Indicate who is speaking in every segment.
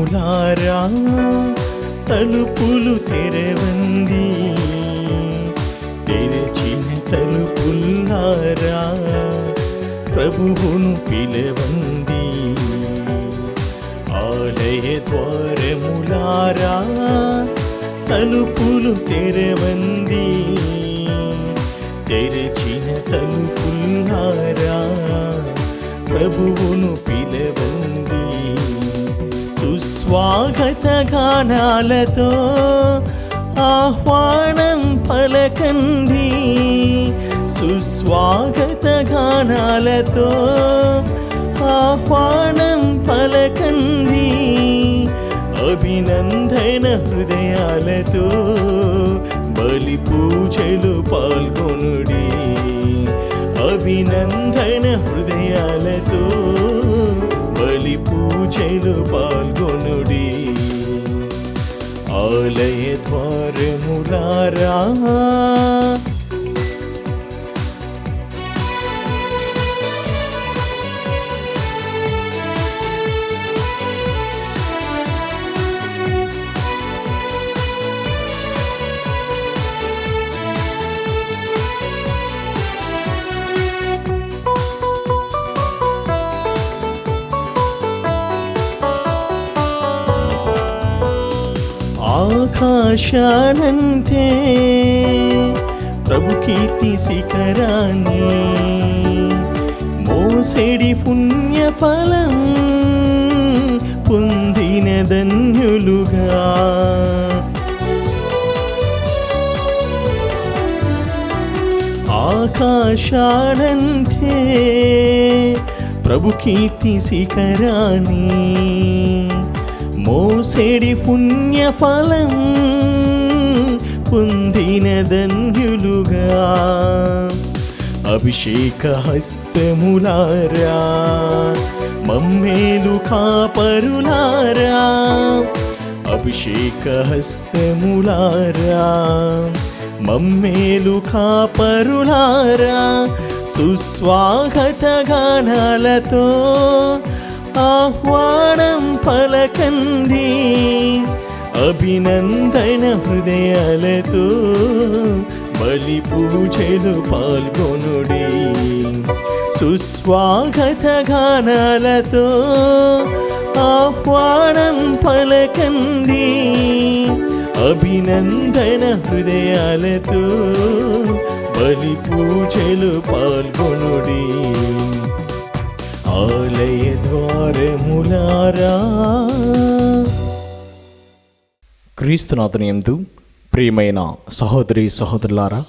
Speaker 1: ద్వారములారా తలుపులు తెరవండి, తెరచిన తలుపులారా ప్రభువును పిలవండి. ఆలయ ద్వారములారా తలుపులు తెరవండి, తెరచిన తలుపులారా ప్రభువును పిలవండి. సుస్వాగత గానాలతో ఆహ్వానం పలకండి, సుస్వాగత గానాలతో ఆహ్వానం పలకండి. అభినందన హృదయాలతో బలి పూజలు పాల్గొనుడి, అభినందన హృదయాలతో బలి పూజలు పాల్గొనుడి. ఆలయ ద్వారములారా ఆకాశానంతే ప్రభు కీర్తి శిఖరాన్ని మోసేడి పుణ్యఫలం పొందిన ధన్యులుగా. ఆకాశానంతే ప్రభు కీర్తి శిఖరాన్ని మోసేడి పుణ్యఫలం పొందిన ధన్యులుగా. అభిషేక హస్తములారా మమ్మేలు కాపరులారా, అభిషేక హస్తములారా మమ్మేలు కాపరులారా సుస్వాగత గానాలతో ఆహ్వానం పలకండి, అభినందన హృదయాలతో బలి పూజలు పాల్గొనుడి. సుస్వాగత గానాలతో ఆహ్వానం పలకండి, అభినందన హృదయాలతో బలి పూజలు పాల్గొనుడి. ఆలయ ద్వారములారా. క్రీస్తునాథుని యందు ప్రియమైన సహోదరి సహోదరులారా,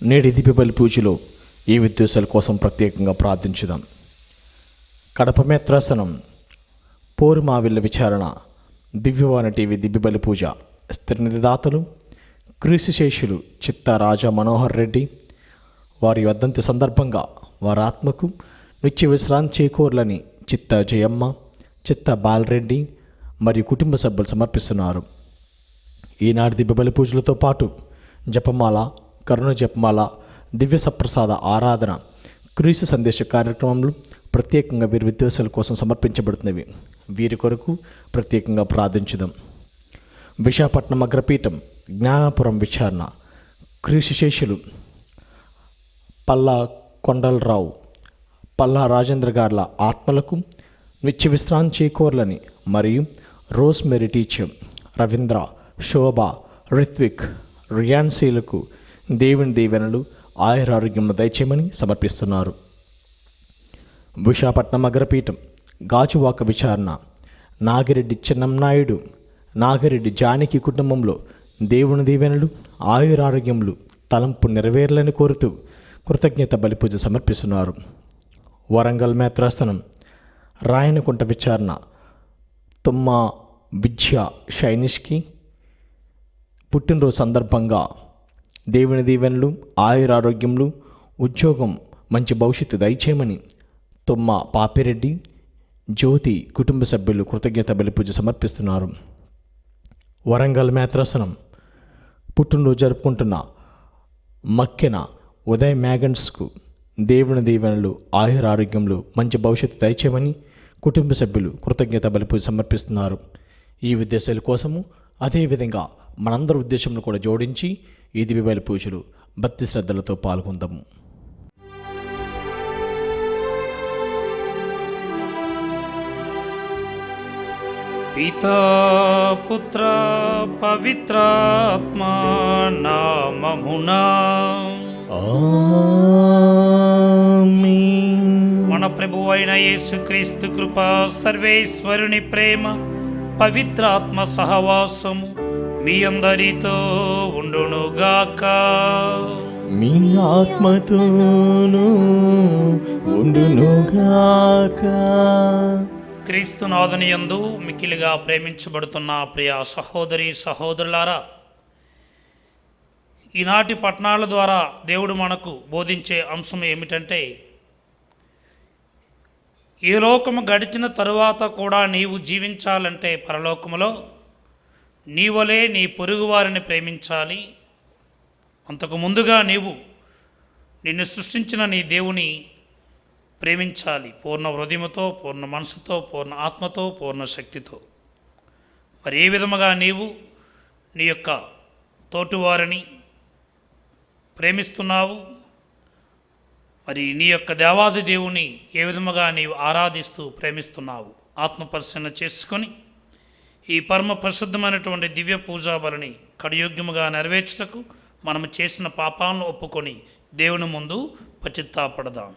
Speaker 1: నేటి దివ్య బలి పూజలో ఈ ఉద్దేశాల కోసం ప్రత్యేకంగా ప్రార్థించుదాం. కడప మేత్రాసనం పోరుమావిళ్ళ విచారణ దివ్యవాణి టీవీ దివ్య బలి పూజ స్థిరనిధిదాతలు క్రీస్తు శేషులు చిత్త రాజా మనోహర్ రెడ్డి వారి వర్ధంతి సందర్భంగా వారి ఆత్మకు నిత్య విశ్రాంతి చేకూర్లని చిత్త జయమ్మ, చిత్త బాలరెడ్డి మరియు కుటుంబ సభ్యులు సమర్పిస్తున్నారు. ఈనాటి దివ్య బలి పూజలతో పాటు జపమాల, కరుణ జపమాల, దివ్య సప్రసాద ఆరాధన, క్రీస్తు సందేశ కార్యక్రమాలు ప్రత్యేకంగా వీరి విద్వేషాల కోసం సమర్పించబడుతున్నవి. వీరి కొరకు ప్రత్యేకంగా ప్రార్థించుదాం. విశాఖపట్నం అగ్రపీఠం జ్ఞానాపురం విచారణ క్రీస్తు శేషులు పల్లా కొండలరావు, పల్లా రాజేంద్ర గార్ల ఆత్మలకు నిత్య విశ్రాంతి చేకూర్లని మరియు రోజ్ మెరీ టీచర్ రవీంద్ర, శోభ, రిత్విక్, రియాన్సీలకు దేవుని దీవెనలు ఆయురారోగ్యమును దయచేయమని సమర్పిస్తున్నారు. విశాఖపట్నం అగ్రపీఠం గాజువాక విచారణ నాగిరెడ్డి చిన్నంనాయుడు, నాగిరెడ్డి జానకి కుటుంబంలో దేవుని దీవెనలు ఆయురారోగ్యములు తలంపు నెరవేర్లని కోరుతూ కృతజ్ఞత బలిపూజ సమర్పిస్తున్నారు. వరంగల్ మేత్రాసనం రాయనకుంట విచారణ తుమ్మ విద్య షైనిష్కి పుట్టినరోజు సందర్భంగా దేవుని దీవెనలు ఆయురారోగ్యములు ఉద్యోగం మంచి భవిష్యత్తు దయచేయమని తుమ్మ పాపిరెడ్డి, జ్యోతి కుటుంబ సభ్యులు కృతజ్ఞత బలిపూజ సమర్పిస్తున్నారు. వరంగల్ మేత్రాసనం పుట్టినరోజు జరుపుకుంటున్న మక్కెన ఉదయ్ మ్యాగన్స్కు దేవుని దీవెనలు ఆయురారోగ్యములు మంచి భవిష్యత్తు దయచేయమని కుటుంబ సభ్యులు కృతజ్ఞత బలిపూజ సమర్పిస్తున్నారు. ఈ ఉద్దేశాల కోసము అదేవిధంగా మనందరి ఉద్దేశంను కూడా జోడించి ఈ దివ్యబలి పూజలు భక్తి శ్రద్ధలతో పాల్గొందాము.
Speaker 2: పితా పుత్ర పవిత్రాత్మ నామమునా
Speaker 1: ఆమేన్.
Speaker 2: మన ప్రభువు అయిన యేసుక్రీస్తు కృప, సర్వేశ్వరుని ప్రేమ, పవిత్రాత్మ సహవాసము మీ అందరితో ఉండునుగాక.
Speaker 1: మీ ఆత్మతోనూ ఉండునుగాక.
Speaker 2: క్రీస్తునాథుని యందు మిక్కిలిగా ప్రేమించబడుతున్న ప్రియ సహోదరి సహోదరులారా, ఈనాటి పట్టణాల ద్వారా దేవుడు మనకు బోధించే అంశం ఏమిటంటే, ఈ లోకము గడిచిన తరువాత కూడా నీవు జీవించాలంటే పరలోకములో నీ వలే నీ పొరుగువారిని ప్రేమించాలి. అంతకు ముందుగా నీవు నిన్ను సృష్టించిన నీ దేవుని ప్రేమించాలి, పూర్ణ హృదయముతో, పూర్ణ మనసుతో, పూర్ణ ఆత్మతో, పూర్ణ శక్తితో. మరి ఏ విధముగా నీవు నీ యొక్క తోటివారిని ప్రేమిస్తున్నావు? మరి నీ యొక్క దేవాది దేవుని ఏ విధముగా నీవు ఆరాధిస్తూ ప్రేమిస్తున్నావు? ఆత్మపరిశీలన చేసుకొని ఈ పరమ పరిశుద్ధమైనటువంటి దివ్య పూజా బలిని కడియోగ్యముగా నెరవేర్చుటకు మనము చేసిన పాపాలను ఒప్పుకొని దేవుని ముందు పశ్చాత్తాపడదాం.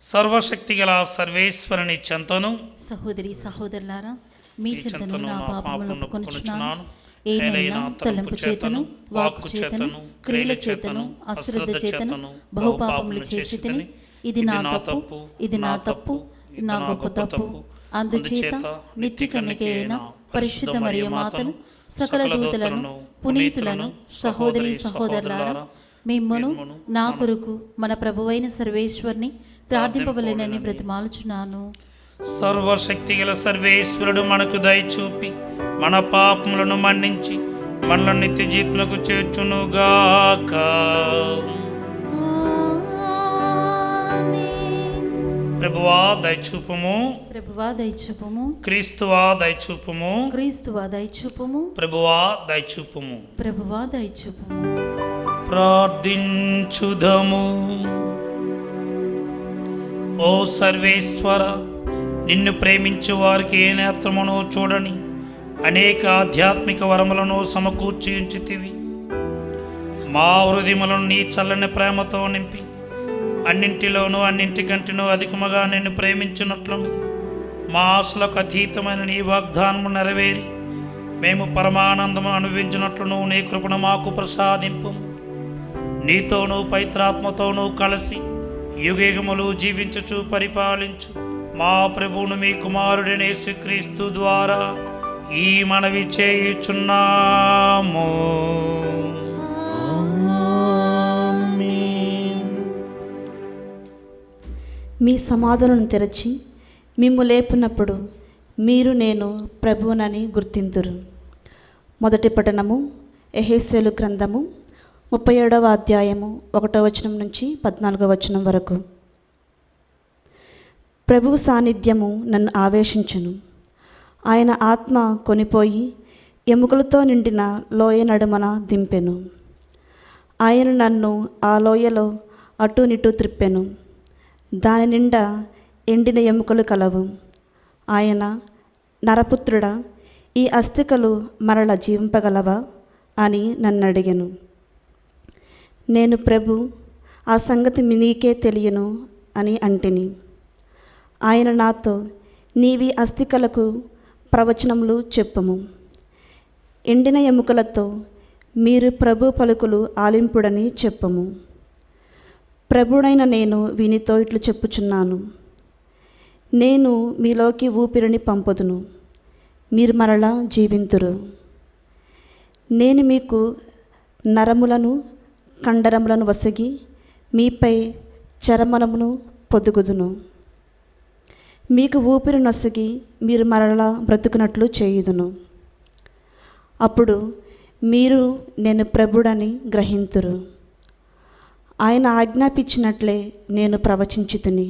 Speaker 2: సర్వశక్తి గల సర్వేశ్వరుని చెంతను,
Speaker 3: సహోదరి సహోదరులారా, మీ చెంతను నా పాపములను ఒప్పుకొనుచున్నాను.
Speaker 2: ఏలైనా తలంపు చేతను, వాక్కు చేతను, క్రియల చేతను, అశ్రద్ధ చేతను బహుపాపములు చేసి తిని, ఇది నా తప్పు, ఇది నా తప్పు, నా గొప్ప తప్పు. అందుచేత నిత్య కన్యక అయిన పరిశుద్ధ మరియ మాతను, సకల దూతలను, పునీతులను, సహోదరి సహోదరులారా, మిమ్మును నా కొరకు మన ప్రభువైన సర్వేశ్వరుని ప్రార్థింపవలెనని బ్రతిమాలుచున్నాను. సర్వశక్తి గల సర్వేశ్వరుడు మనకు దయచూపి మన పాపములను మన్నించి మనల్ని నిత్య జీవితమునకు చేర్చునుగాక. ప్రభువా దయచూపుము,
Speaker 3: ప్రభువా దయచూపుము,
Speaker 2: క్రీస్తువా దయచూపుము,
Speaker 3: క్రీస్తువా దయచూపుము,
Speaker 2: ప్రభువా దయచూపుము.
Speaker 3: ప్రభువా దయచూపుము.
Speaker 2: ప్రార్థించుదము. ఓ సర్వేశ్వర, నిన్ను ప్రేమించు వారికి ఏ నేత్రమును చూడని అనేక ఆధ్యాత్మిక వరములను సమకూర్చి ఉంచితివి. మా హృదయములను నీ చల్లని ప్రేమతో నింపి అన్నింటిలోనూ అన్నింటికంటేనూ అధికముగా నిన్ను ప్రేమించినట్లును మా ఆశలకు అతీతమైన నీ వాగ్దానము నెరవేరి మేము పరమానందము అనుభవించినట్లును నీ కృపను మాకు ప్రసాదింపు. నీతోనూ పవిత్రాత్మతోనూ కలిసి యుగయుగములు జీవించుచు పరిపాలించు మా ప్రభువును మీ కుమారుడైన యేసుక్రీస్తు ద్వారా ఈ మనవి చేయుచున్నాము.
Speaker 4: మీ సమాధులను తెరచి మిమ్ము లేపినప్పుడు మీరు నేను ప్రభువునని గుర్తింతురు. మొదటి పఠనము ఎహెసీయుల గ్రంథము 37వ అధ్యాయము 1వ వచనం నుంచి 14వ వచనం వరకు. ప్రభువు సాన్నిధ్యము నన్ను ఆవేశించును. ఆయన ఆత్మ కొనిపోయి ఎముకలతో నిండిన లోయ నడుమన దింపెను. ఆయన నన్ను ఆ లోయలో అటూనిటూ త్రిప్పెను. దాని నిండా ఎండిన ఎముకలు కలవు. ఆయన, నరపుత్రుడా, ఈ అస్థికలు మరల జీవింపగలవా అని నన్ను అడిగెను. నేను, ప్రభు, ఆ సంగతి నీకే తెలియను అని అంటిని. ఆయన నాతో, నీవి అస్థికలకు ప్రవచనములు చెప్పుము. ఎండిన ఎముకలతో మీరు ప్రభు పలుకులు ఆలింపుడని చెప్పుము. ప్రభుడైన నేను వీనితో ఇట్లు చెప్పుచున్నాను. నేను మీలోకి ఊపిరిని పంపుదును, మీరు మరలా జీవింతురు. నేను మీకు నరములను కండరములను వసగి మీపై చర్మమును పొదుగుదును. మీకు ఊపిరి నొసగి మీరు మరలా బ్రతుకున్నట్లు చేయుదును. అప్పుడు మీరు నేను ప్రభుడని గ్రహింతురు. ఆయన ఆజ్ఞాపించినట్లే నేను ప్రవచించితిని.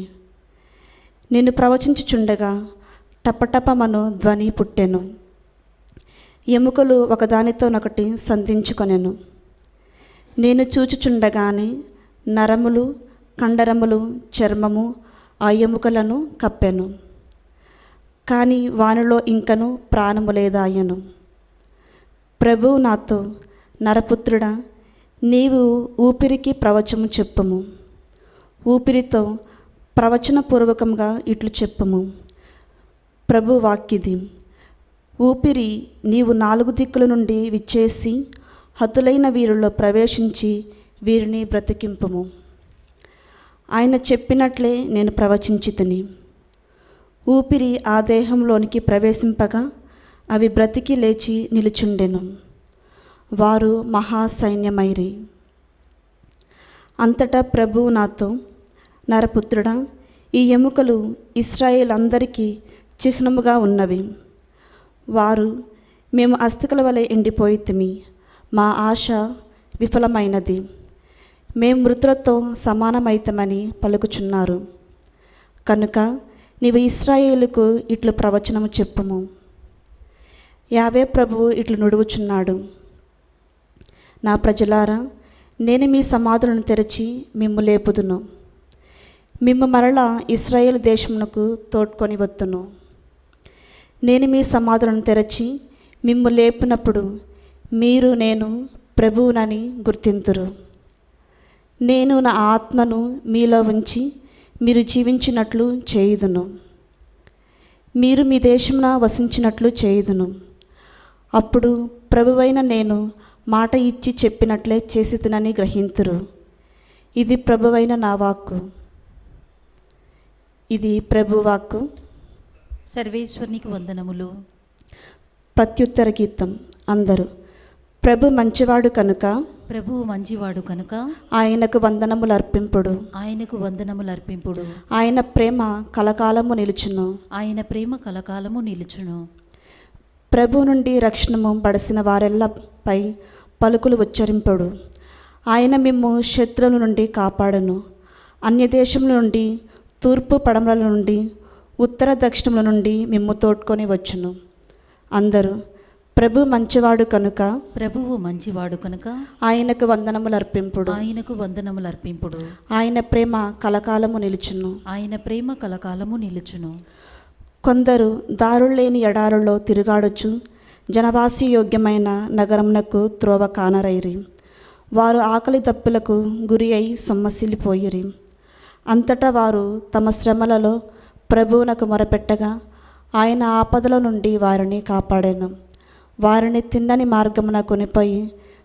Speaker 4: నేను ప్రవచించుచుండగా టపటపమను ధ్వని పుట్టెను. ఎముకలు ఒకదానితోనొకటి సంధించుకొనెను. నేను చూచుచుండగానే నరములు, కండరములు, చర్మము ఆ ఎముకలను కప్పెను. కానీ వానిలో ఇంకను ప్రాణము లేదాయెను. ప్రభువు నాతో, నరపుత్రుడా, నీవు ఊపిరికి ప్రవచము చెప్పుము. ఊపిరితో ప్రవచనపూర్వకంగా ఇట్లు చెప్పుము. ప్రభు వాక్కిది. ఊపిరి, నీవు 4 దిక్కుల నుండి విచ్చేసి హతులైన వీరిలో ప్రవేశించి వీరిని బ్రతికింపుము. ఆయన చెప్పినట్లే నేను ప్రవచించితిని. ఊపిరి ఆ దేహంలోనికి ప్రవేశింపగా అవి బ్రతికి లేచి నిలుచుండెను. వారు మహాసైన్యమైరి. అంతటా ప్రభువు నాతో, నరపుత్రుడా, ఈ ఎముకలు ఇశ్రాయేల్ అందరికీ చిహ్నముగా ఉన్నవి. వారు, మేము అస్థికల వలె ఎండిపోయితిమి, మా ఆశ విఫలమైనది, మేము మృతులతో సమానమైతమని పలుకుచున్నారు. కనుక నీవు ఇశ్రాయేలుకు ఇట్లు ప్రవచనము చెప్పుము. యావే ప్రభువు ఇట్లు నుడువుచున్నాడు. నా ప్రజలారా, నేను మీ సమాధులను తెరచి మిమ్ము లేపుదును. మిమ్ము మరలా ఇశ్రాయేలు దేశమునకు తోడ్కొని వత్తును. నేను మీ సమాధులను తెరచి మిమ్ము లేపినప్పుడు మీరు నేను ప్రభువునని గుర్తింతురు. నేను నా ఆత్మను మీలో ఉంచి మీరు జీవించినట్లు చేయుదును. మీరు మీ దేశమున వసించినట్లు చేయుదును. అప్పుడు ప్రభువైన నేను మాట ఇచ్చి చెప్పినట్లే చేసితినని గ్రహింతురు. ఇది ప్రభువైన నా వాక్కు. ఇది ప్రభు వాక్కు.
Speaker 2: సర్వేశ్వరునికి వందనములు.
Speaker 4: ప్రత్యుత్తర గీతం. అందరూ. ప్రభు మంచివాడు కనుక,
Speaker 2: ప్రభువు మంచివాడు కనుక
Speaker 4: ఆయనకు వందనములు అర్పింపుడు.
Speaker 2: ఆయనకు వందనములు అర్పింపుడు.
Speaker 4: ఆయన ప్రేమ కలకాలము నిలుచును.
Speaker 2: ఆయన ప్రేమ కలకాలము నిలుచును.
Speaker 4: ప్రభు నుండి రక్షణము బడసిన వారెల్లపై పలుకులు ఉచ్చరింపడు. ఆయన మిమ్ము శత్రువుల నుండి కాపాడను. అన్యదేశముల నుండి, తూర్పు పడమల నుండి, ఉత్తర దక్షిణముల నుండి మిమ్ము తోడ్కొని వచ్చును. అందరూ. ప్రభు మంచివాడు కనుక,
Speaker 2: ప్రభువు మంచివాడు కనుక
Speaker 4: ఆయనకు వందనములు అర్పింపుడు.
Speaker 2: ఆయనకు వందనములు అర్పింపుడు.
Speaker 4: ఆయన ప్రేమ కలకాలము నిలుచును.
Speaker 2: ఆయన ప్రేమ కలకాలము నిలుచును.
Speaker 4: కొందరు దారులేని ఎడారుల్లో తిరుగాడుచు జనవాసి యోగ్యమైన నగరమునకు త్రోవ కానరైరి. వారు ఆకలి దప్పులకు గురి అయి సొమ్మసిల్లిపోయిరి. అంతటా వారు తమ శ్రమలలో ప్రభువునకు మొరపెట్టగా ఆయన ఆపదల నుండి వారిని కాపాడాను. వారిని తిన్నని మార్గమున కొనిపోయి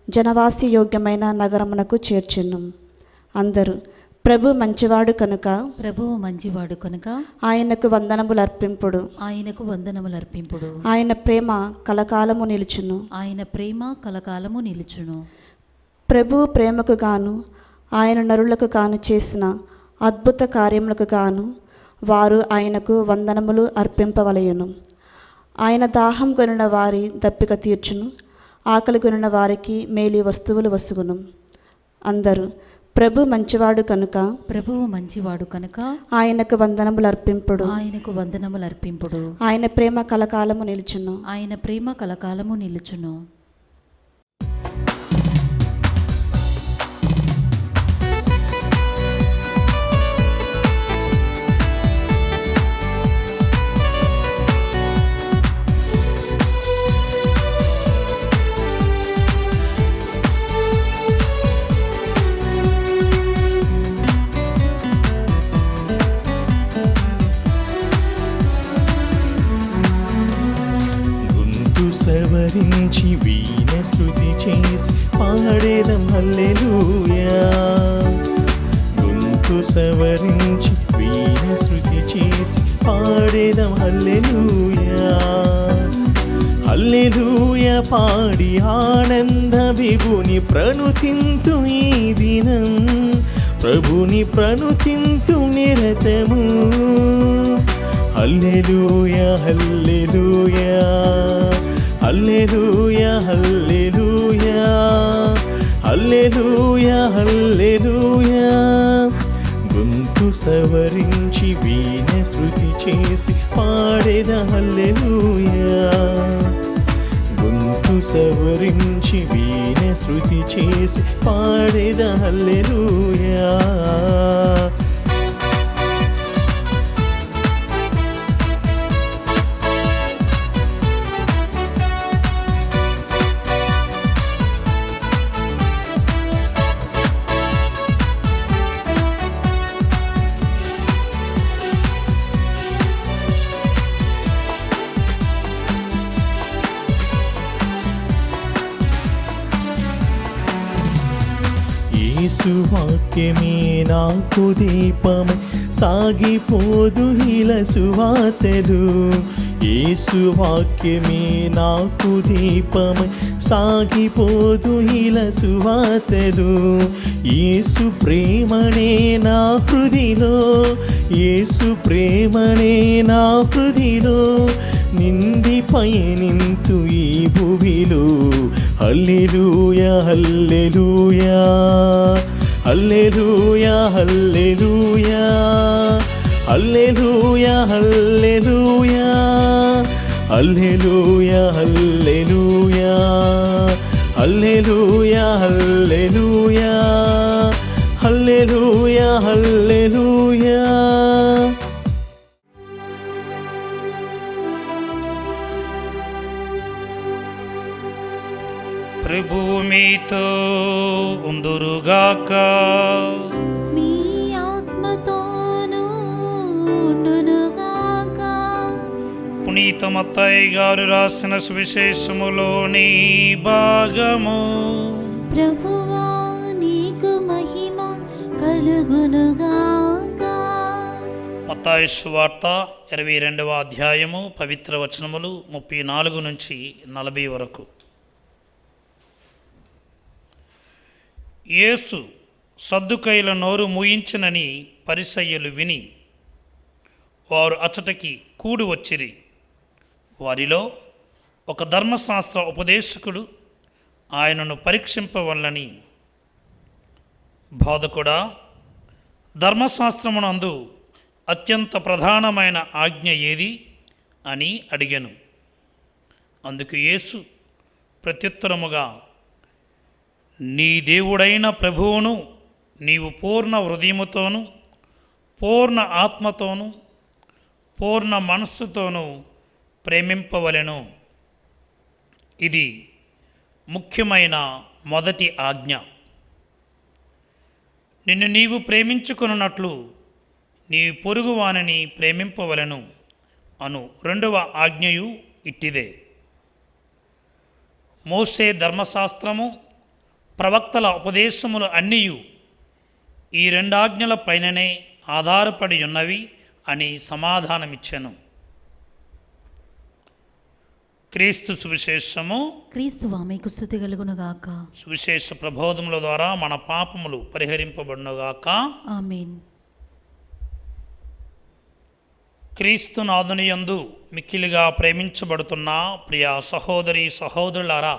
Speaker 4: జనవాసి యోగ్యమైన నగరమునకు చేర్చెను. అందరూ. ప్రభు మంచివాడు కనుక,
Speaker 2: ప్రభువు మంచివాడు కనుక
Speaker 4: ఆయనకు వందనములు అర్పింపుడు.
Speaker 2: ఆయనకు వందనములు అర్పింపుడు.
Speaker 4: ఆయన ప్రేమ కలకాలము నిలుచును.
Speaker 2: ఆయన ప్రేమ కలకాలము నిలుచును.
Speaker 4: ప్రభు ప్రేమకు గాను, ఆయన నరులకు గాను చేసిన అద్భుత కార్యములకు గాను వారు ఆయనకు వందనములు అర్పింపవలయును. ఆయన దాహం కొనిన వారి దప్పిక తీర్చును. ఆకలి కొనిన వారికి మేలి వస్తువులు వసుగును. అందరూ. ప్రభు మంచివాడు కనుక,
Speaker 2: ప్రభువు మంచివాడు కనుక
Speaker 4: ఆయనకు వందనములు అర్పింపుడు.
Speaker 2: ఆయనకు వందనములు అర్పింపుడు.
Speaker 4: ఆయన ప్రేమ కలకాలము నిలుచును.
Speaker 2: ఆయన ప్రేమ కలకాలము నిలుచును.
Speaker 5: సవరించి వీణ స్తుతి చేసి పాడేదం హల్లెలూయా. గొంతు సవరించి వీణ స్తుతి చేసి పాడేదం హల్లెలూయా. హల్లెలూయా పాడి ఆనంద విభుని ప్రణుతింతు ఈ దినం. ప్రభుని ప్రణుతింతు నిరతము. హల్లెలూయా హల్లెలూయా హల్లెలూయా హల్లెలూయా హల్లెలూయా హల్లెలూయా. గొంతు సవరించి వీణ స్తుతి చేసి పాడేద హల్లెలూయా. గొంతు సవరించి వీణ శృతి చేసి పాడేద హల్లెలూయా. యేసు వాక్యమే నాకు దీపమై సాగిపోదు ఇలా సువార్తలు. యేసు వాక్యమే నాకు దీపమై సాగిపోదు ఇలా సువార్తలు. యేసు ప్రేమనే నా హృదిలో, యేసు ప్రేమనే నా హృదిలో నిండి పయనింతు ఈ భూమిలో. హల్లెలూయా హల్లెలూయా హల్లెలూయా హల్లెలూయా హల్లెలూయా హల్లెలూయా హల్లెలూయా హల్లెలూయా హల్లెలూయా హల్లెలూయా హల్లెలూయా హల్లెలూయా.
Speaker 6: ప్రభువు మీతో ఉందురుగాక.
Speaker 2: మీ ఆత్మతోనూ ఉండునుగాక.
Speaker 6: పునీత మత్తయి గారు రాసిన సువిశేషములోని భాగము.
Speaker 2: ప్రభువా నీకు మహిమ కలుగునుగాక.
Speaker 6: మత్తయి సువార్త 22వ అధ్యాయము పవిత్ర వచనములు 34 నుంచి 40 వరకు. యేసు సద్దుకైల నోరు మూయించినని పరిసయ్యులు విని వారు అచ్చటికి కూడి వచ్చిరి. వారిలో ఒక ధర్మశాస్త్ర ఉపదేశకుడు ఆయనను పరీక్షింపవలనని, బోధకుడా, ధర్మశాస్త్రమునందు అత్యంత ప్రధానమైన ఆజ్ఞ ఏది అని అడిగాను. అందుకు యేసు ప్రత్యుత్తరముగా, నీ దేవుడైన ప్రభువును నీవు పూర్ణ హృదయముతోనూ పూర్ణ ఆత్మతోనూ పూర్ణ మనస్సుతోనూ ప్రేమింపవలెను. ఇది ముఖ్యమైన మొదటి ఆజ్ఞ. నిన్ను నీవు ప్రేమించుకున్నట్లు నీ పొరుగువానిని ప్రేమింపవలెను అను రెండవ ఆజ్ఞయు ఇట్టిదే. మోషే ధర్మశాస్త్రము ప్రవక్తల ఉపదేశములు అన్నీయు ఈ రెండాజ్ఞల పైననే ఆధారపడి ఉన్నవి అని సమాధానమిచ్చాను. క్రీస్తు సువిశేషము.
Speaker 2: క్రీస్తువా మీకు స్తుతి కలుగునుగాక.
Speaker 6: సువిశేష ప్రబోధముల ద్వారా మన పాపములు పరిహరింపబడునుగాక.
Speaker 2: ఆమేన్.
Speaker 6: క్రీస్తునాథుని యందు మిక్కిలిగా ప్రేమించబడుతున్న ప్రియ సహోదరి సహోదరులారా,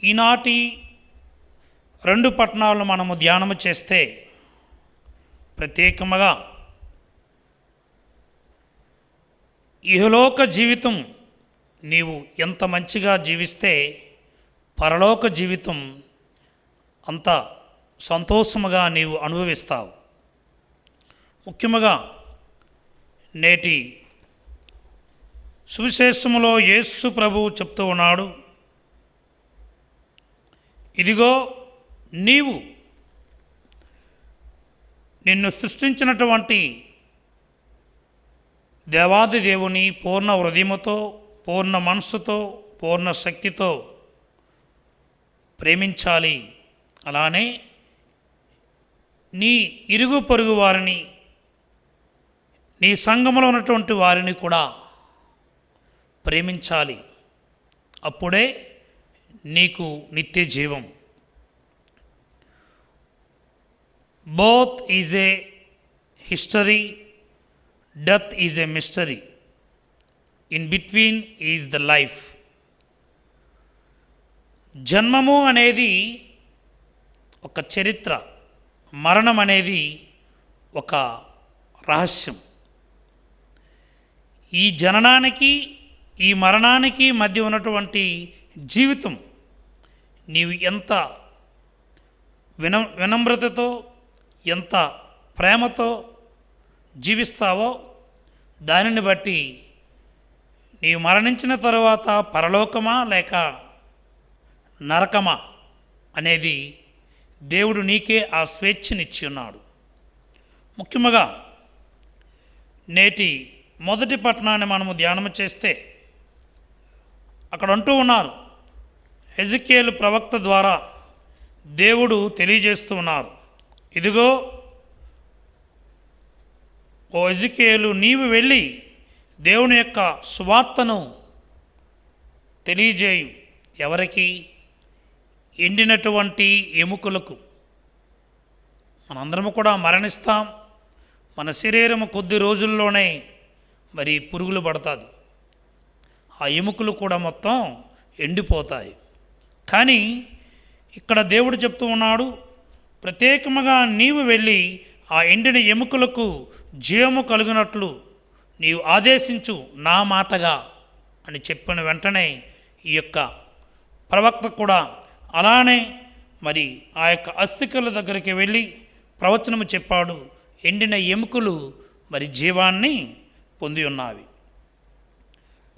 Speaker 6: ఈనాటి 2 పట్టణాలను మనము ధ్యానము చేస్తే ప్రత్యేకముగా ఇహలోక జీవితం నీవు ఎంత మంచిగా జీవిస్తే పరలోక జీవితం అంత సంతోషముగా నీవు అనుభవిస్తావు. ముఖ్యముగా నేటి సువిశేషములో యేసు ప్రభువు చెప్తూ ఉన్నాడు, ఇదిగో నీవు నిన్ను సృష్టించినటువంటి దేవాది దేవుని పూర్ణ హృదయముతో పూర్ణ మనస్సుతో పూర్ణ శక్తితో ప్రేమించాలి. అలానే నీ ఇరుగు పొరుగు వారిని, నీ సంఘములో ఉన్నటువంటి వారిని కూడా ప్రేమించాలి. అప్పుడే నీకు నిత్య జీవం. Both is a history, death is a mystery, in between is the life. జన్మము అనేది ఒక చరిత్ర, మరణం అనేది ఒక రహస్యం. ఈ జననానికి ఈ మరణానికి మధ్య ఉన్నటువంటి జీవితం నీవు ఎంత వినమ్రతతో ఎంత ప్రేమతో జీవిస్తావో దానిని బట్టి నీవు మరణించిన తరువాత పరలోకమా లేక నరకమా అనేది దేవుడు నీకే ఆ స్వేచ్ఛనిచ్చి ఉన్నాడు. ముఖ్యంగా నేటి మొదటి పట్టణాన్ని మనము ధ్యానం చేస్తే అక్కడ అంటూ ఉన్నారు, హెజెకియేలు ప్రవక్త ద్వారా దేవుడు తెలియజేస్తూ ఉన్నారు, ఇదిగో ఓ హెజెకియేలు, నీవు వెళ్ళి దేవుని యొక్క సువార్తను తెలియజేయు. ఎవరికి? ఎండినటువంటి ఎముకలకు. మనందరము కూడా మరణిస్తాం. మన శరీరము కొద్ది రోజుల్లోనే మరి పురుగులు పడుతుంది. ఆ ఎముకలు కూడా మొత్తం ఎండిపోతాయి. కానీ ఇక్కడ దేవుడు చెప్తూ ఉన్నాడు, ప్రత్యేకముగా నీవు వెళ్ళి ఆ ఎండిన ఎముకలకు జీవము కలిగినట్లు నీవు ఆదేశించు నా మాటగా అని చెప్పిన వెంటనే ఈ యొక్క ప్రవక్త కూడా అలానే మరి ఆ యొక్క అస్థికల దగ్గరికి వెళ్ళి ప్రవచనము చెప్పాడు. ఎండిన ఎముకలు మరి జీవాన్ని పొంది ఉన్నవి.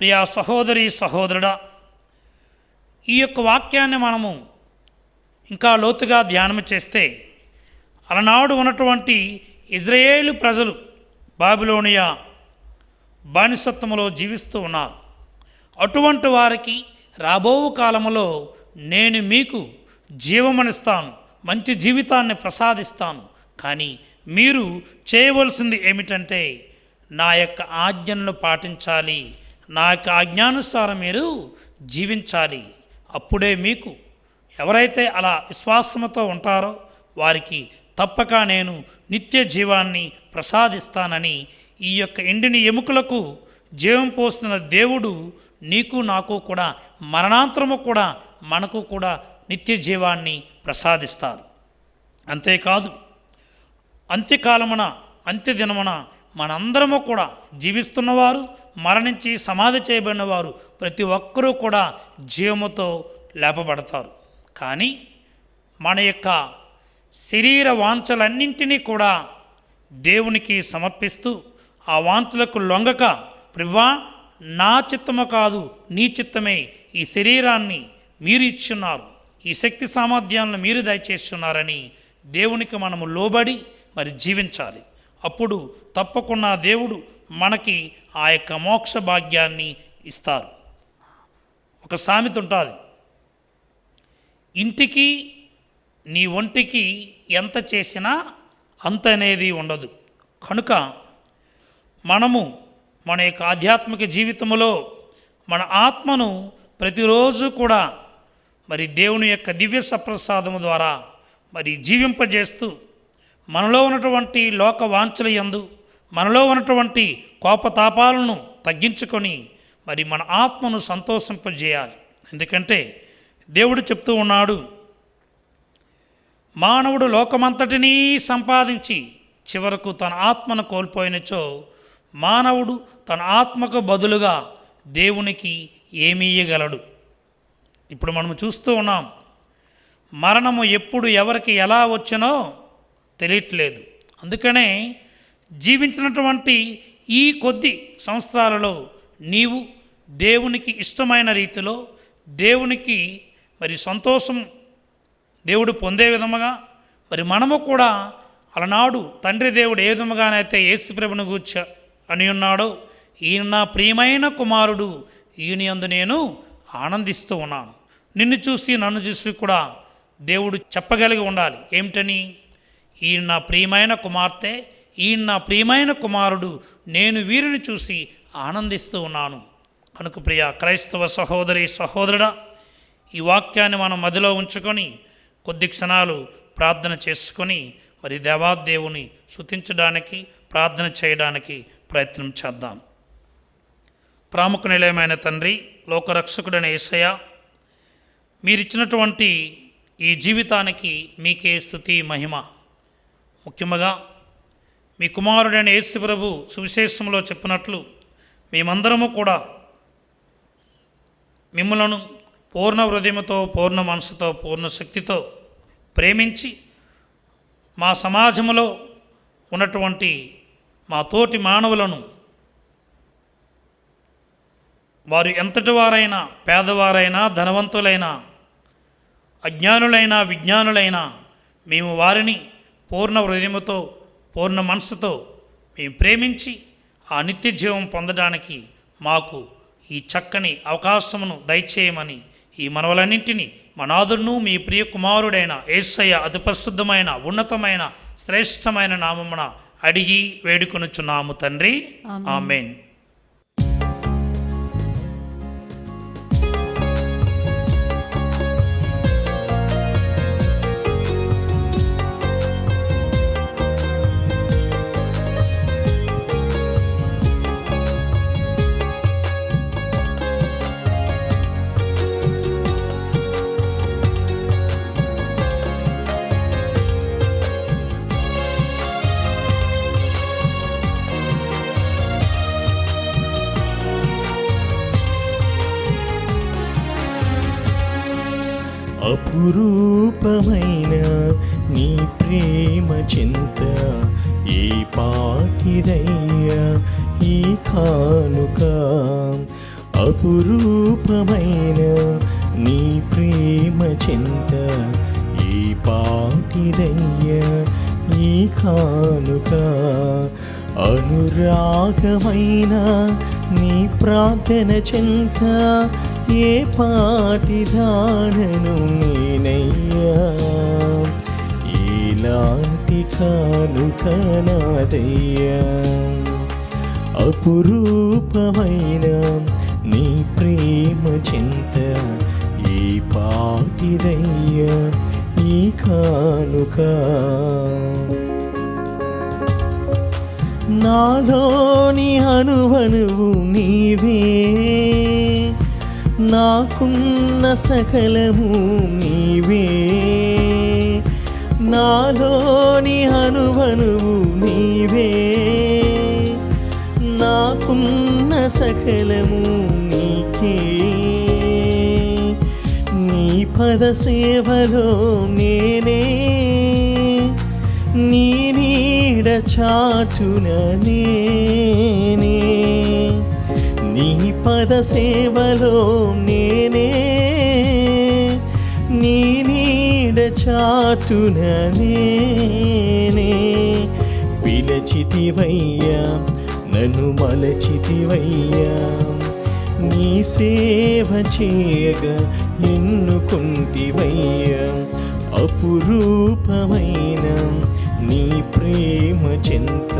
Speaker 6: ప్రియా సహోదరి సహోదరుడా, ఈ యొక్క వాక్యాన్ని మనము ఇంకా లోతుగా ధ్యానం చేస్తే అలనాడు ఉన్నటువంటి ఇజ్రాయేలు ప్రజలు బాబిలోనియా బానిసత్వములో జీవిస్తూ ఉన్నారు. అటువంటి వారికి రాబో కాలములో నేను మీకు జీవమనిస్తాను, మంచి జీవితాన్ని ప్రసాదిస్తాను. కానీ మీరు చేయవలసింది ఏమిటంటే నా యొక్క ఆజ్ఞలను పాటించాలి, నా యొక్క ఆజ్ఞానుసారం మీరు జీవించాలి. అప్పుడే మీకు ఎవరైతే అలా విశ్వాసముతో ఉంటారో వారికి తప్పక నేను నిత్య జీవాన్ని ప్రసాదిస్తానని ఈ యొక్క ఎండిన ఎముకలకు జీవం పోసిన దేవుడు నీకు నాకు కూడా మరణాంతరము కూడా మనకు కూడా నిత్య జీవాన్ని ప్రసాదిస్తారు. అంతేకాదు అంత్యకాలమున అంత్యదినమున మనందరము కూడా జీవిస్తున్నవారు, మరణించి సమాధి చేయబడిన వారు ప్రతి ఒక్కరూ కూడా జీవముతో లేపబడతారు. కానీ మన యొక్క శరీర వాంఛలన్నింటినీ కూడా దేవునికి సమర్పిస్తూ ఆ వాంఛలకు లొంగక, ప్రభువా నా చిత్తము కాదు నీ చిత్తమే, ఈ శరీరాన్ని మీరు ఇచ్చున్నారు, ఈ శక్తి సామర్థ్యాలను మీరు దయచేస్తున్నారని దేవునికి మనము లోబడి మరి జీవించాలి. అప్పుడు తప్పకుండా దేవుడు మనకి ఆ యొక్క మోక్ష భాగ్యాన్ని ఇస్తారు. ఒక సామెత ఉంటుంది, ఇంటికి నీ ఒంటికి ఎంత చేసినా అంత అనేది ఉండదు. కనుక మనము మన యొక్క ఆధ్యాత్మిక జీవితంలో మన ఆత్మను ప్రతిరోజు కూడా మరి దేవుని యొక్క దివ్య సప్రసాదము ద్వారా మరి జీవింపజేస్తూ మనలో ఉన్నటువంటి లోక వాంఛల యందు మనలో ఉన్నటువంటి కోపతాపాలను తగ్గించుకొని మరి మన ఆత్మను సంతోషింపజేయాలి. ఎందుకంటే దేవుడు చెప్తూ ఉన్నాడు, మానవుడు లోకమంతటినీ సంపాదించి చివరకు తన ఆత్మను కోల్పోయినచో మానవుడు తన ఆత్మకు బదులుగా దేవునికి ఏమీ ఇయ్యగలడు. ఇప్పుడు మనము చూస్తూ ఉన్నాం, మరణము ఎప్పుడు ఎవరికి ఎలా వచ్చనో తెలియట్లేదు. అందుకనే జీవించినటువంటి ఈ కొద్ది సంవత్సరాలలో నీవు దేవునికి ఇష్టమైన రీతిలో దేవునికి మరి సంతోషం దేవుడు పొందే విధముగా మరి మనము కూడా అలనాడు తండ్రి దేవుడు ఏ విధముగానైతే యేసుప్రభుని గూర్చ అని ఉన్నాడో, ఈయన నా ప్రియమైన కుమారుడు, ఈయన యందు నేను ఆనందిస్తూ ఉన్నాను. నిన్ను చూసి నన్ను చూసి కూడా దేవుడు చెప్పగలిగి ఉండాలి. ఏమిటని? ఈయన నా ప్రియమైన కుమార్తె, ఈయన నా ప్రియమైన కుమారుడు, నేను వీరిని చూసి ఆనందిస్తూ ఉన్నాను. కనుక ప్రియ క్రైస్తవ సహోదరి సహోదరుడా, ఈ వాక్యాన్ని మనం మదిలో ఉంచుకొని కొద్ది క్షణాలు ప్రార్థన చేసుకొని మరి దేవాదేవుని స్తుతించడానికి ప్రార్థన చేయడానికి ప్రయత్నం చేద్దాం. ప్రాముఖ నిలయమైన తండ్రి, లోకరక్షకుడైన యేసయ్య, మీరిచ్చినటువంటి ఈ జీవితానికి మీకే స్తుతి మహిమ. ముఖ్యంగా మీ కుమారుడైన యేసు ప్రభు సువిశేషంలో చెప్పినట్లు మేమందరము కూడా మిమ్మలను పూర్ణ హృదయంతో, పూర్ణ మనసుతో, పూర్ణ శక్తితో ప్రేమించి మా సమాజంలో ఉన్నటువంటి మా తోటి మానవులను వారు ఎంతటి వారైనా, పేదవారైనా, ధనవంతులైనా, అజ్ఞానులైనా, విజ్ఞానులైనా, మేము వారిని పూర్ణ హృదయముతో, పూర్ణ మనసుతో మేము ప్రేమించి ఆ నిత్య జీవం పొందడానికి మాకు ఈ చక్కని అవకాశమును దయచేయమని ఈ మనవలన్నింటినీ మా నాథుడును మీ ప్రియ కుమారుడైన యేసయ్య అతి పరిశుద్ధమైన, ఉన్నతమైన, శ్రేష్టమైన నామమున అడిగి వేడుకొనుచున్నాము తండ్రి. ఆమేన్.
Speaker 5: అపురూపమైన నీ ప్రేమ చింత ఏ పాటిదయ్యా ఈ కానుక. అపురూపమైన నీ ప్రేమ చింత ఏ పాటిదయ్యా ఈ కానుక. అనురాగమైన నీ ప్రార్థన చింత ఏ పాటి దానను నేనయ్యా. ఇలాంటి కానుక నాదయ్యా. అపురూపమైన నీ ప్రేమ చింత ఏ పాటిదయ్యా ఈ కానుక. నాలోని అణువణువు నీవే, నాకున్న సకలము నీవే. నాలోని అణువణువు నీవే, నాకున్న సకలము నీకే. నీ పద సేవలో నేనే, నీ నీడ చాటున నేనే. నీ పద సేవలో నేనే, నీ నీడ చాటున నేనే. పిలచితివయ్యా నన్ను మలచితివయ్యా, నీ సేవ చేయగా ఎన్నుకుంటివయ్యా. అపురూపమైన నీ ప్రేమ చింత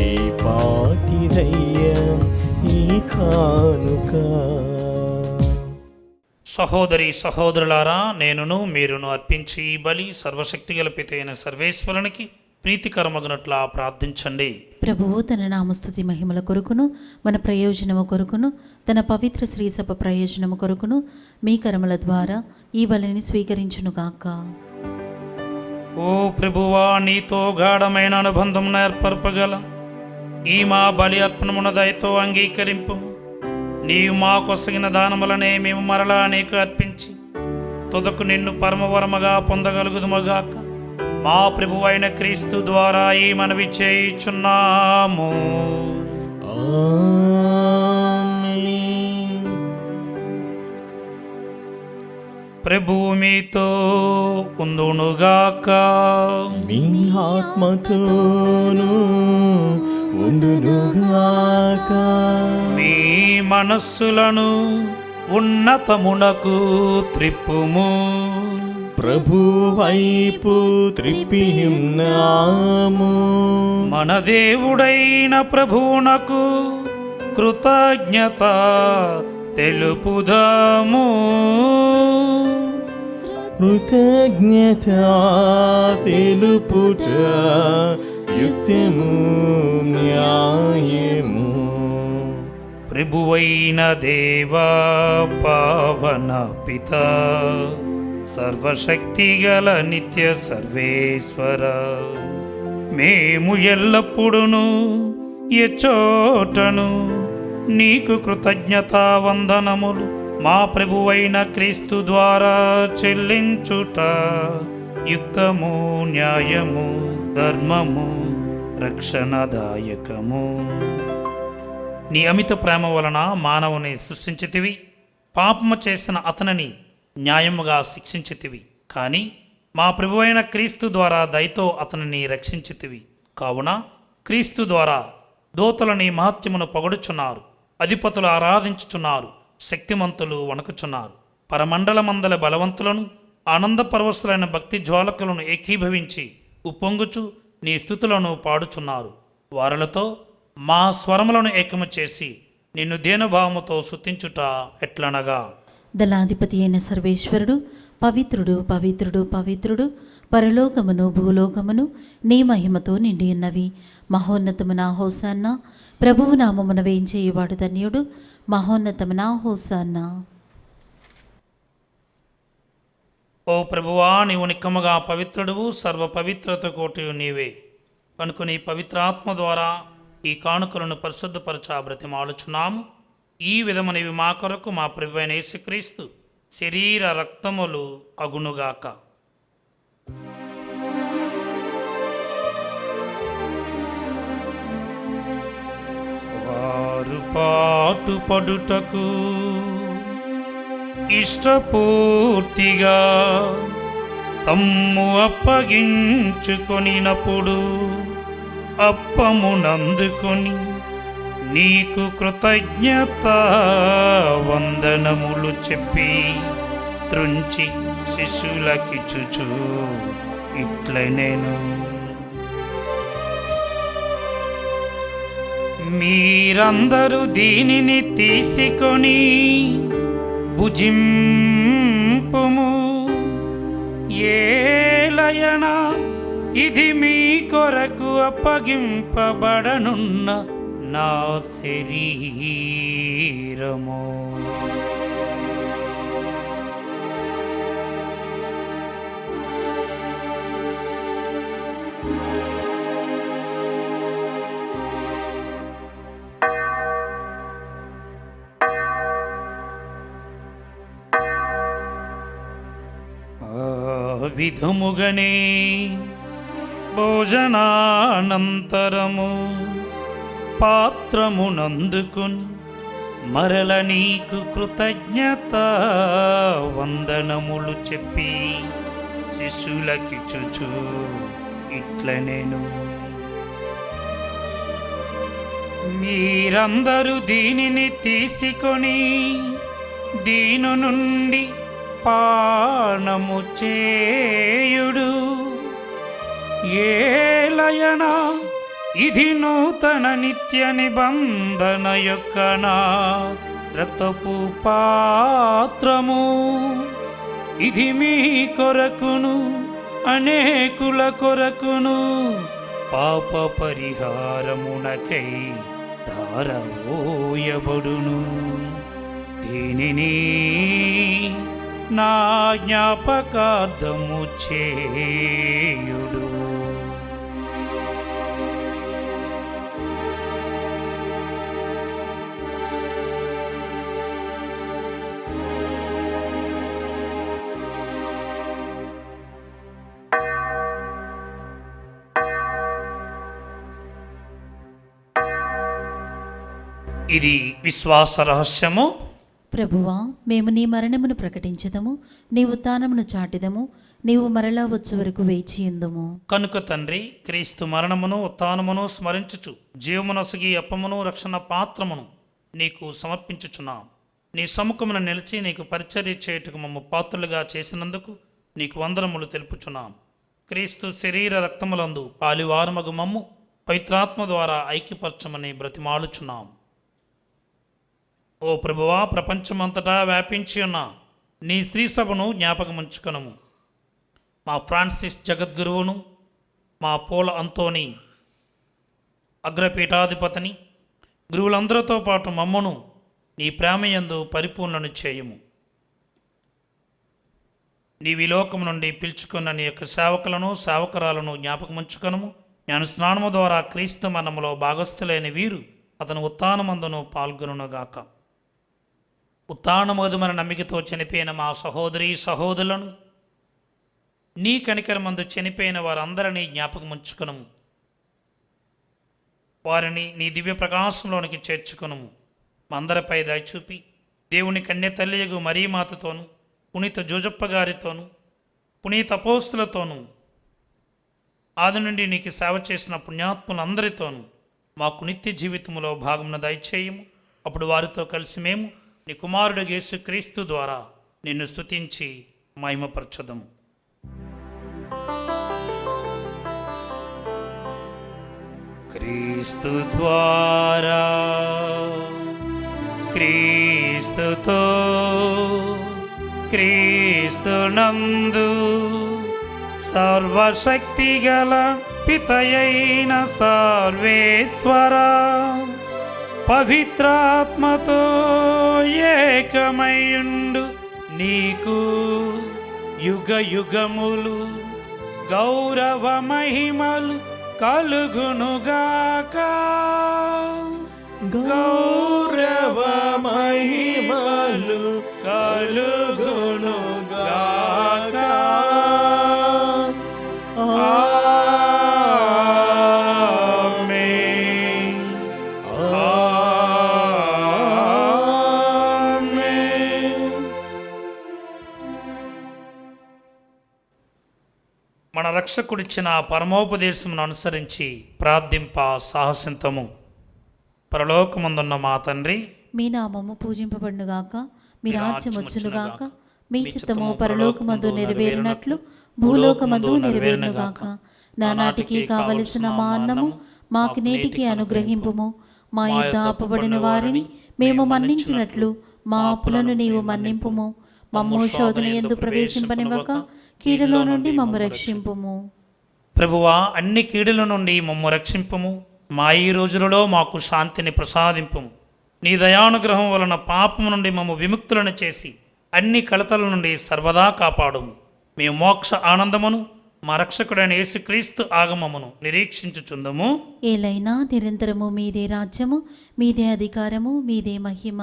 Speaker 5: ఏ పాటిదయ్యా ఈ కానుక.
Speaker 6: సహోదరి సహోదరులారా, నేనును మీరును అర్పించి ఈ బలి సర్వశక్తి గల పితైన సర్వేశ్వరునికి ప్రీతికరమగునట్లా ప్రార్థించండి.
Speaker 2: ప్రభువు తన నామస్తుతి మహిమల కొరకును, మన ప్రయోజనము కొరకును, తన పవిత్ర శ్రీసభ ప్రయోజనము కొరకును మీ కరముల ద్వారా ఈ బలిని స్వీకరించునుగాక.
Speaker 6: ఓ ప్రభువా, నీతో గాఢమైన అనుబంధం ఏర్పరపగల ఈ మా బలి అర్పణమున దయతో అంగీకరింపు. నీవు మా కొసగిన దానములనే మేము మరలా నీకు అర్పించి తుదకు నిన్ను పరమవరముగా పొందగలుగుదుముగాక. మా ప్రభువు అయిన క్రీస్తు ద్వారా ఈ మనవి చేయుచున్నాము.
Speaker 5: ఆమేన్.
Speaker 6: ప్రభువు మీతో ఉండునుగాక.
Speaker 5: మీ ఆత్మతోను ఉండునుగాక.
Speaker 6: మీ మనస్సులను ఉన్నతమునకు త్రిప్పుము.
Speaker 5: ప్రభు వైపు త్రిప్పియున్నాము.
Speaker 6: మన దేవుడైన ప్రభువునకు కృతజ్ఞత తెలుపుదాము.
Speaker 5: కృతజ్ఞత తెలుపుట యుక్తము న్యాయము.
Speaker 6: ప్రభువైన దేవా, పావన పిత, సర్వశక్తిగల నిత్య సర్వేశ్వర, మేము ఎల్లప్పుడూ ఎచ్చోటను నీకు కృతజ్ఞతా వందనములు మా ప్రభువైన క్రీస్తు ద్వారా చెల్లించుట యుక్తము, న్యాయము, ధర్మము, రక్షణదాయకము. నీ అమిత ప్రేమ వలన మానవుని సృష్టించితివి, పాపము చేసిన అతనిని న్యాయముగా శిక్షించితివి. కానీ మా ప్రభువైన క్రీస్తు ద్వారా దయతో అతనిని రక్షించితివి. కావున క్రీస్తు ద్వారా దూతలని మహత్యమును పొగడుచున్నారు, అధిపతులు ఆరాధించుచున్నారు, శక్తిమంతులు వణకుచున్నారు. పరమండలమందల బలవంతులను ఆనందపరవశులైన భక్తి జ్వాలకులను ఏకీభవించి ఉప్పొంగుచు నీ స్తుతులను పాడుచున్నారు. వారలతో మా స్వరములను ఏకము చేసి నిన్ను దేనుభావముతో స్తుతించుట ఎట్లనగా,
Speaker 2: దళాధిపతి అయిన సర్వేశ్వరుడు పవిత్రుడు, పవిత్రుడు, పవిత్రుడు, పరలోకమును భూలోకమును నీ మహిమతో నిండి ఉన్నవి. మహోన్నతమున హోసాన్నా, ప్రభువు నామమున వేయించేయువాడు ధన్యుడు. మహోన్నతమున హోసాన్నా.
Speaker 6: ఓ ప్రభువా, నీవు నిక్కముగా పవిత్రుడువు, సర్వ పవిత్రత కోటయు నీవే. కనుక నీ పవిత్రాత్మ ద్వారా ఈ కానుకలను పరిశుద్ధపరచ బ్రతిమాలుచున్నాము. ఈ విధమునివి మా కొరకు మా ప్రభువైన యేసుక్రీస్తు శరీర రక్తములు అగునుగాక. వారు పాటుపడుటకు ఇష్టపూర్తిగా తమ్ము అప్పగించుకొనినప్పుడు అప్పమునందుకొని నీకు కృతజ్ఞత వందనములు చెప్పి త్రుంచి శిష్యులకిచ్చుచు ఇట్లనేను, మీరందరూ దీనిని తీసుకొని భుజింపుము. ఏలయనా ఇది మీ కొరకు అప్పగింపబడనున్న నా శరీరము. విధముగనే భోజనానంతరము పాత్రమునందుకుని మరల నీకు కృతజ్ఞత వందనములు చెప్పి శిష్యులకిచ్చుచు ఇట్లనేను, మీరందరూ దీనిని తీసుకొని దీని నుండి పానము చేయుడు. ఏలయనా ఇది నూతన నిత్య నిబంధన యొక్క నా రక్తపు పాత్రము. ఇది మీ కొరకును అనేకుల కొరకును పాప పరిహారమునకై ధారవోయబడును. దీనిని నా జ్ఞాపకార్థము చేయుడు. ఇది విశ్వాస రహస్యము.
Speaker 2: ప్రభువా, మేము నీ మరణమును ప్రకటించదము, నీ ఉత్థానమును చాటిదము, నీవు మరలా వచ్చు వరకు వేచియుందుము.
Speaker 6: కనుక తండ్రి, క్రీస్తు మరణమును ఉత్థానమును స్మరించుచు జీవమునొసగి అప్పమును రక్షణ పాత్రమును నీకు సమర్పించుచున్నాం. నీ సముఖమున నిలిచి నీకు పరిచర్య చేయుటకు మమ్ము పాత్రులుగా చేసినందుకు నీకు వందనములు తెలుపుచున్నాం. క్రీస్తు శరీర రక్తములందు పాలివారమగు మమ్ము పవిత్రాత్మ ద్వారా ఐక్యపరచమని బ్రతిమాలుచున్నాం. ఓ ప్రభువా, ప్రపంచమంతటా వ్యాపించి ఉన్న నీ స్త్రీ సభను జ్ఞాపకముంచుకొనుము. మా ఫ్రాన్సిస్ జగద్గురువును, మా పోల అంతోని అగ్రపీఠాధిపతిని, గురువులందరితో పాటు మమ్మను నీ ప్రేమయందు పరిపూర్ణను చేయుము. నీ విలోకము నుండి పిలుచుకున్న నీ యొక్క సేవకులను సేవకురాలను జ్ఞాపకముంచుకొనుము. జ్ఞాన స్నానము ద్వారా క్రీస్తు మరణములో భాగస్థులైన వీరు అతను ఉత్థానమందును పాల్గొనుగాక. ఉత్థానమగుదమని నమ్మికతో చనిపోయిన మా సహోదరి సహోదరులను నీ కనికరమందు చనిపోయిన వారందరినీ జ్ఞాపకం ఉంచుకునము. వారిని నీ దివ్య ప్రకాశంలోనికి చేర్చుకునము. మా అందరిపై దయచూపి దేవుని కన్య తల్లియగు మరీమాతతోనూ, పునీత జోజప్ప గారితోనూ, పునీత అపోస్తులతోనూ, ఆది నుండి నీకు సేవ చేసిన పుణ్యాత్ములందరితోనూ మాకు నిత్య జీవితంలో భాగమున దయచేయము. అప్పుడు వారితో కలిసి మేము నీ కుమారుడు యేసుక్రీస్తు ద్వారా నిన్ను స్తుతించి మహిమపరచుదము. క్రీస్తు ద్వారా, క్రీస్తుతో, క్రీస్తునందు సర్వశక్తిగల పితయైన సర్వేశ్వర పవిత్రాత్మతో ఏకమయుండు నీకు యుగ యుగములు గౌరవ మహిమలు కలుగునుగాక.
Speaker 5: గౌరవ మహిమలు
Speaker 6: కలుగునుగాక. ఆమేన్. ఆమేన్. మన రక్షకుడిచ్చిన పరమోపదేశమును అనుసరించి ప్రార్థింప సాహసింతము. పరలోకమందున్న మా తండ్రి,
Speaker 2: మీ నామము పూజింపబడునుగాక, మీ రాజ్యం వచ్చునుగాక, మీ చిత్తము పరలోకమందు నెరవేరినట్లు భూలోకమందు నెరవేరునుగాక. నానాటికి కావలసిన మా అన్నము మాకు నేటికి అనుగ్రహింపుము. మా యొద్ద అప్పబడిన వారిని మేము మన్నించినట్లు మా అప్పులను నీవు మన్నింపుము. మమ్ము శోధన యందు ప్రవేశింపనివ్వక కీడులో నుండి మమ్ము రక్షింపుము.
Speaker 6: ప్రభువా, అన్ని కీడుల నుండి మమ్ము రక్షింపుము. మా ఈ రోజులలో మాకు శాంతిని ప్రసాదింపుము. నీ దయానుగ్రహం వలన పాపము నుండి మమ్ము విముక్తులను చేసి అన్ని కలతల నుండి సర్వదా కాపాడుము. మేము మోక్ష ఆనందమును మా రక్షకుడైన యేసుక్రీస్తు ఆగమమును నిరీక్షించుచుందము.
Speaker 2: ఏలైనా నిరంతరము మీదే రాజ్యము, మీదే అధికారము, మీదే మహిమ.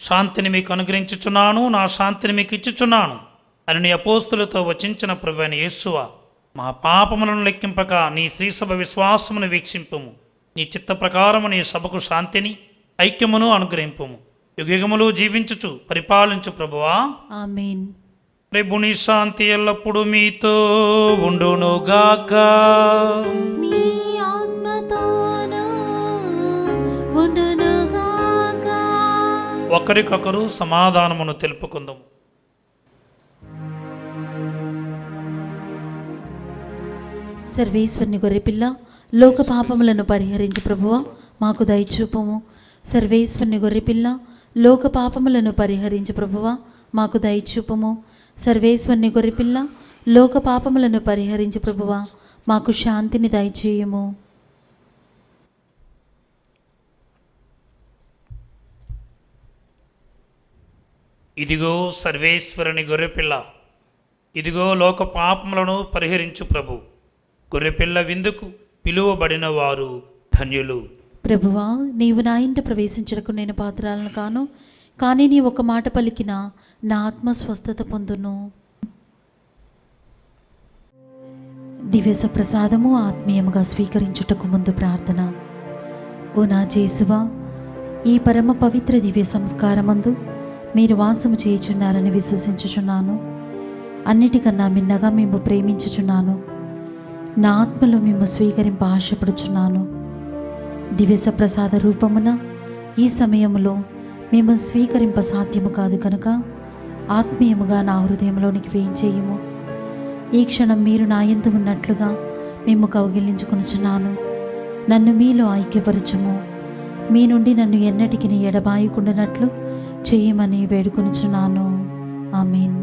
Speaker 6: శాంతిని మీకు అనుగ్రహించుచున్నాను, నా శాంతిని మీకు ఇచ్చుచున్నాను అని నీ అపోస్తులతో వచించిన ప్రభువైన యేసువా, మా పాపములను లెక్కింపక నీ శ్రీసభ విశ్వాసమును వీక్షింపుము. నీ చిత్త ప్రకారము నీ సభకు శాంతిని ఐక్యమును అనుగ్రహింపుము. యుగయుగములు జీవించుచు పరిపాలించు ప్రభువా.
Speaker 2: ఆమేన్.
Speaker 6: ప్రభుని శాంతి ఎల్లప్పుడూ మీతో ఉండునుగాక.
Speaker 2: మీ ఆత్మతోనూ ఉండునుగాక.
Speaker 6: ఒకరికొకరు సమాధానమును తెలుపుకుందాం.
Speaker 2: సర్వేశ్వరుని గొర్రెపిల్ల, లోక పాపములను పరిహరించు ప్రభువా, మాకు దయచూపుము. సర్వేశ్వరుని గొర్రెపిల్ల, లోక పాపములను పరిహరించు ప్రభువా, మాకు దయచూపుము. సర్వేశ్వరుని గొర్రెపిల్ల, లోక పాపములను పరిహరించు ప్రభువా, మాకు శాంతిని దయచేయుము.
Speaker 6: ఇదిగో సర్వేశ్వరుని గొర్రెపిల్ల, ఇదిగో లోక పాపములను పరిహరించు ప్రభు. గొర్రెపిల్ల విందుకు పిలువబడిన వారు ధన్యులు.
Speaker 2: ప్రభువా, నీవు నా ఇంట ప్రవేశించడానికి నేను పాత్రాలను కాను, కానీ నీ ఒక మాట పలికిన నా ఆత్మ స్వస్థత పొందును. దివ్య ప్రసాదము ఆత్మీయముగా స్వీకరించుటకు ముందు ప్రార్థన. ఓ నా జేసువా, ఈ పరమ పవిత్ర దివ్య సంస్కారమందు మీరు వాసము చేయుచున్నారని విశ్వసించుచున్నాను. అన్నిటికన్నా మిన్నగా మేము ప్రేమించుచున్నాను. నా ఆత్మలో మేము స్వీకరింప ఆశపడుచున్నాను. దివ్య ప్రసాద రూపమున ఈ సమయంలో మేము స్వీకరింప సాధ్యము కాదు కనుక ఆత్మీయముగా నా హృదయంలోనికి వేయించేయము. ఈ క్షణం మీరు నా యందు ఉన్నట్లుగా మేము కౌగిలించుకొనుచున్నాను. నన్ను మీలో ఐక్యపరచుము. మీ నుండి నన్ను ఎన్నటికి ఎడబాయకుండానట్లు చేయమని వేడుకొనుచున్నాను. ఆమేన్.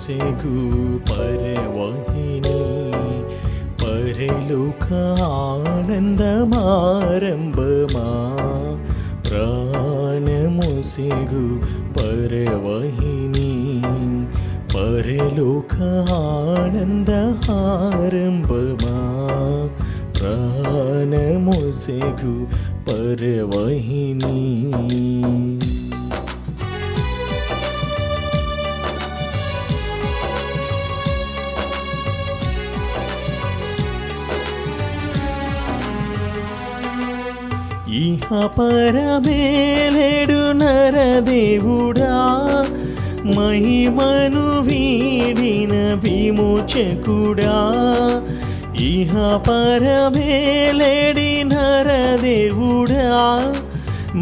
Speaker 5: మొసెగు పరవహిని పరలోక ఆనందమారంభమా ప్రాణమొసెగు పరవహిని పరలోక ఆనందహారంభమా ప్రాణమొసెగు పరవహిని. ఇహ పరమేలేడు నరదేవుడా మహిమను వీడిన విమోచకుడా. ఇహ పరమేలేడి నరదేవుడా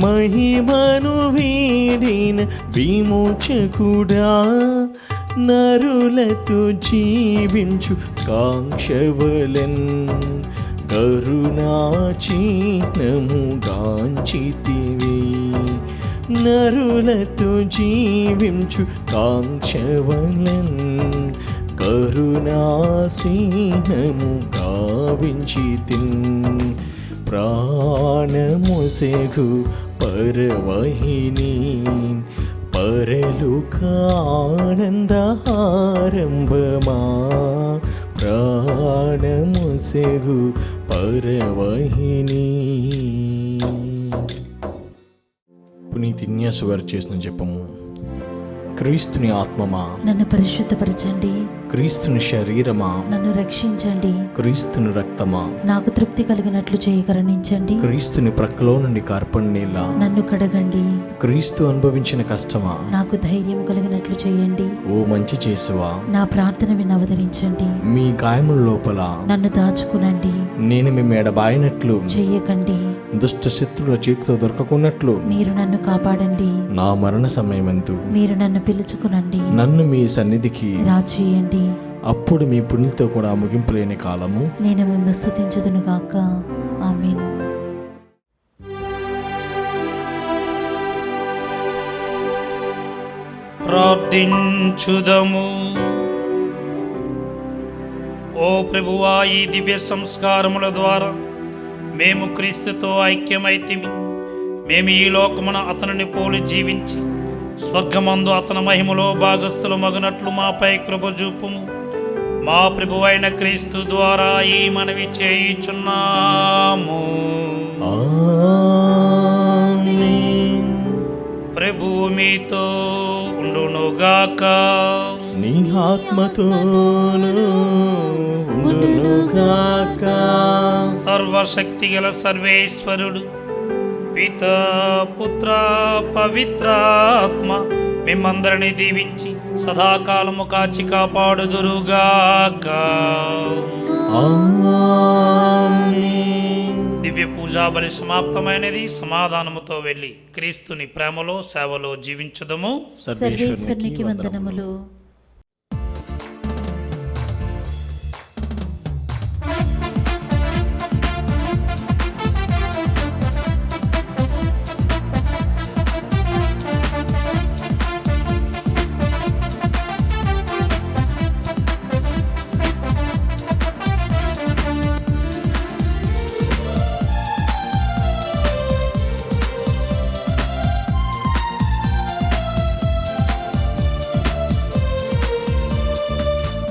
Speaker 5: మహిమను వీడిన విమోచకుడా. నరులతో జీవించు కాంక్షవలన్ కరుణాచీనము గాంచితివి. నరులతో జీవించు కాంక్షవలన్ కరుణాసీనము గావించితిన్. ప్రాణమొసెగు పరవహిని పరలోక ఆనందహారంభమా ప్రాణమొసెగు పరవహిని.
Speaker 1: పునీత్ ఇన్యాసు వారు చేసిన జపము. క్రీస్తుని ఆత్మమా
Speaker 2: నన్ను పరిశుద్ధపరచండి,
Speaker 1: క్రీస్తుని శరీరమా
Speaker 2: నన్ను రక్షించండి,
Speaker 1: క్రీస్తుని రక్తమా
Speaker 2: నాకు తృప్తి కలిగినట్లు చేయి కరుణించండి,
Speaker 1: క్రీస్తుని ప్రక్కలో నుండి కార్పణ నీళ్ళ
Speaker 2: నన్ను కడగండి,
Speaker 1: క్రీస్తు అనుభవించిన కష్టమా
Speaker 2: నాకు ధైర్యం కలిగినట్లు చేయండి,
Speaker 1: ఓ మంచి చేసువా
Speaker 2: నా ప్రార్థన విని అవతరించండి,
Speaker 1: మీ గాయముల లోపల
Speaker 2: నన్ను దాచుకునండి,
Speaker 1: నేను మీ మెడబాయినట్లు
Speaker 2: చెయ్యకండి,
Speaker 1: దుష్ట శత్రుల చేతిలో దొరకకున్నట్లు
Speaker 2: మీరు నన్ను కాపాడండి,
Speaker 1: నా మరణ సమయమందు
Speaker 2: మీరు నన్ను పిలుచుకునండి,
Speaker 1: నన్ను మీ సన్నిధికి
Speaker 2: రాచేయండి,
Speaker 1: అప్పుడు మీ పుణ్యులతో కూడా ముగింపు లేని కాలము
Speaker 2: నేను మిమ్మల్ని స్తుతించుదును గాక. ఆమేన్.
Speaker 6: ప్రార్థించుదము. ఓ ప్రభువా, ఈ దివ్య సంస్కారముల ద్వారా మేము క్రీస్తుతో ఐక్యమైతిమి. మేము ఈ లోకమున అతనిని పోలి జీవించి స్వర్గమందు అతని మహిమలో భాగస్థులు మగునట్లు మాపై కృప చూపుము. మా ప్రభువైన క్రీస్తు ద్వారా ఈ మనవి చేయుచున్నాము.
Speaker 5: ఆమేన్.
Speaker 6: ప్రభువు మీతో ఉండునుగాక.
Speaker 5: నీ ఆత్మతోను ఉండునుగాక.
Speaker 6: సర్వశక్తి గల సర్వేశ్వరుడు పితా పుత్ర పవిత్రాత్మ మిమ్మందరిని దీవించి సదాకాలము కాచి కాపాడుదురుగాక.
Speaker 5: ఆమేన్.
Speaker 6: దివ్య పూజా బలి సమాప్తమైనది. సమాధానముతో వెళ్ళి క్రీస్తుని ప్రేమలో సేవలో జీవించుదము.
Speaker 2: సర్వేశ్వరునికి వందనములు.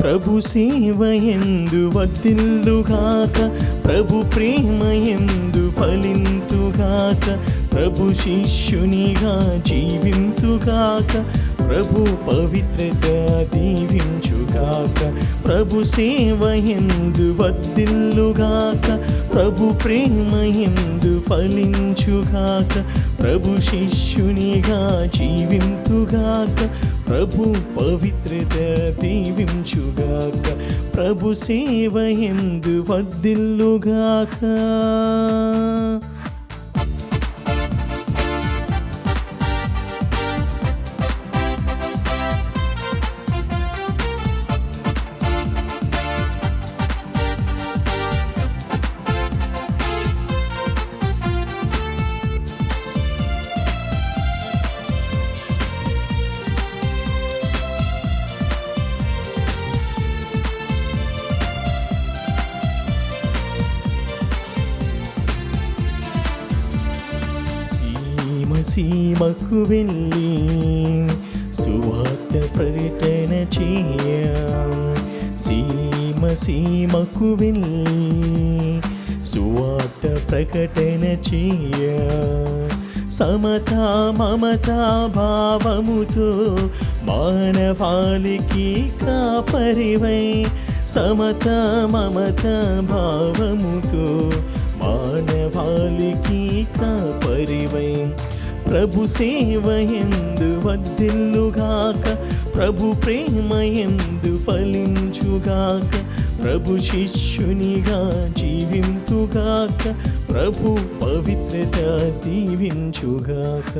Speaker 5: ప్రభు సేవయందు వర్ధిల్లుగాక, ప్రభు ప్రేమయందు ఫలింతుగాక, ప్రభు శిష్యునిగా జీవింతుగాక, ప్రభు పవిత్రత దీవించుగాక. ప్రభు సేవయందు వర్ధిల్లుగాక, ప్రభు ప్రేమయందు ఫలించుగాక, ప్రభు శిష్యునిగా జీవింతుగాక, ప్రభు పవిత్రత దీవించుగాక, ప్రభు సేవయందు వర్ధిల్లుగాక. సీమకు వెళ్ళి సువార్త ప్రకటన చేయ. సీమకు వెళ్ళి సువార్త ప్రకటన చేయ. సమతా మమతా భావముతో మానవాళికి కాపరివై. సమతా మమతా భావముతో మానవాళికి కాపరివై. ప్రభు సేవయందు వర్ధిల్లుగాక, ప్రభు ప్రేమయందు ఫలించుగాక, ప్రభు శిష్యునిగా జీవింతుగాక, ప్రభు పవిత్రత దీవించుగాక.